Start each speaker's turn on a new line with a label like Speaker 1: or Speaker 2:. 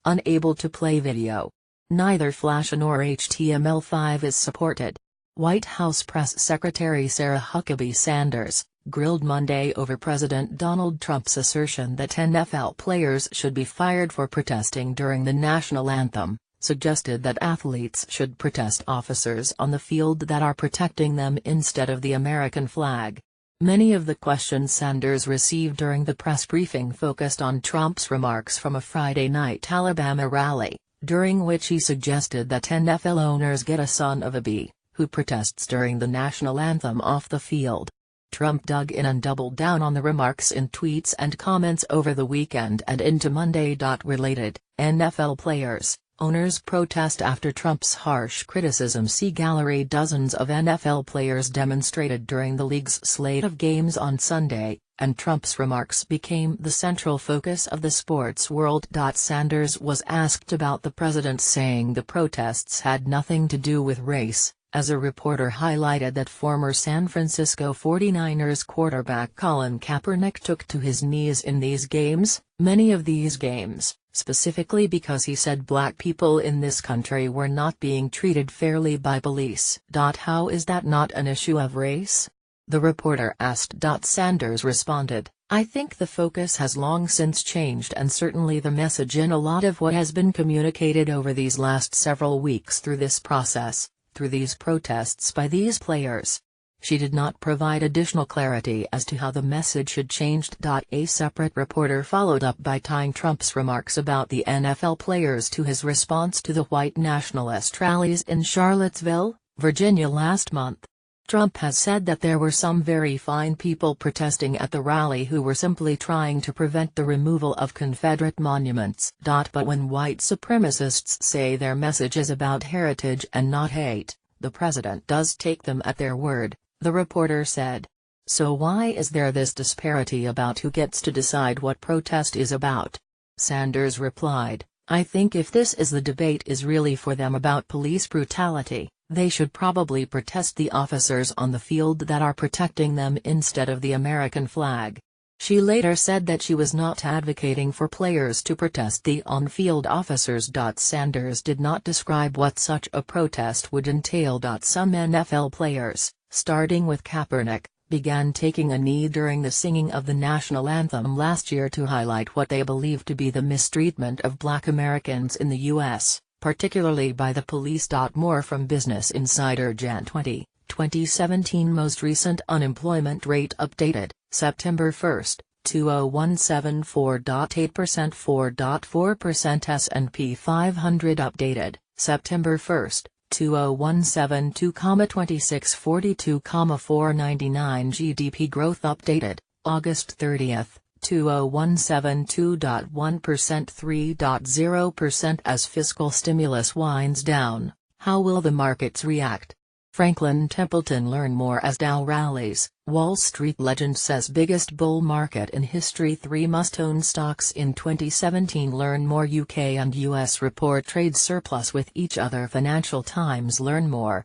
Speaker 1: unable to play video. Neither Flash nor HTML5 is supported. White House Press Secretary Sarah Huckabee Sanders, grilled Monday over President Donald Trump's assertion that NFL players should be fired for protesting during the national anthem, suggested that athletes should protest officers on the field that are protecting them instead of the American flag. Many of the questions Sanders received during the press briefing focused on Trump's remarks from a Friday night Alabama rally, during which he suggested that NFL owners get a son of a B, who protests during the national anthem off the field. Trump dug in and doubled down on the remarks in tweets and comments over the weekend and into Monday. Related, NFL players, owners protest after Trump's harsh criticism. See gallery. Dozens of NFL players demonstrated during the league's slate of games on Sunday, and Trump's remarks became the central focus of the sports world. Sanders was asked about the president saying the protests had nothing to do with race, as a reporter highlighted that former San Francisco 49ers quarterback Colin Kaepernick took to his knees in these games, many of these games, specifically because he said black people in this country were not being treated fairly by police. How is that not an issue of race? The reporter asked. Sanders responded, "I think the focus has long since changed, and certainly the message in a lot of what has been communicated over these last several weeks through this process, through these protests by these players." She did not provide additional clarity as to how the message had changed. A separate reporter followed up by tying Trump's remarks about the NFL players to his response to the white nationalist rallies in Charlottesville, Virginia last month. Trump has said that there were some very fine people protesting at the rally who were simply trying to prevent the removal of Confederate monuments. But when white supremacists say their message is about heritage and not hate, the president does take them at their word, the reporter said. So why is there this disparity about who gets to decide what protest is about? Sanders replied, "I think if this is the debate is really for them about police brutality, they should probably protest the officers on the field that are protecting them instead of the American flag." She later said that she was not advocating for players to protest the on-field officers. Sanders did not describe what such a protest would entail. Some NFL players, starting with Kaepernick, began taking a knee during the singing of the national anthem last year to highlight what they believe to be the mistreatment of Black Americans in the U.S., particularly by the police. More from Business Insider. Jan 20, 2017 Most recent unemployment rate updated, September 1, 2017 4.8% S&P 500 updated, September 1, 2017 2,26 42,499 GDP growth updated, August 30, 2017 2.1% 3.0% As fiscal stimulus winds down, how will the markets react? Franklin Templeton. Learn more as Dow rallies. Wall Street legend says biggest bull market in history. 3 must-own stocks in 2017. Learn more. UK and US report trade surplus with each other. Financial Times. Learn more.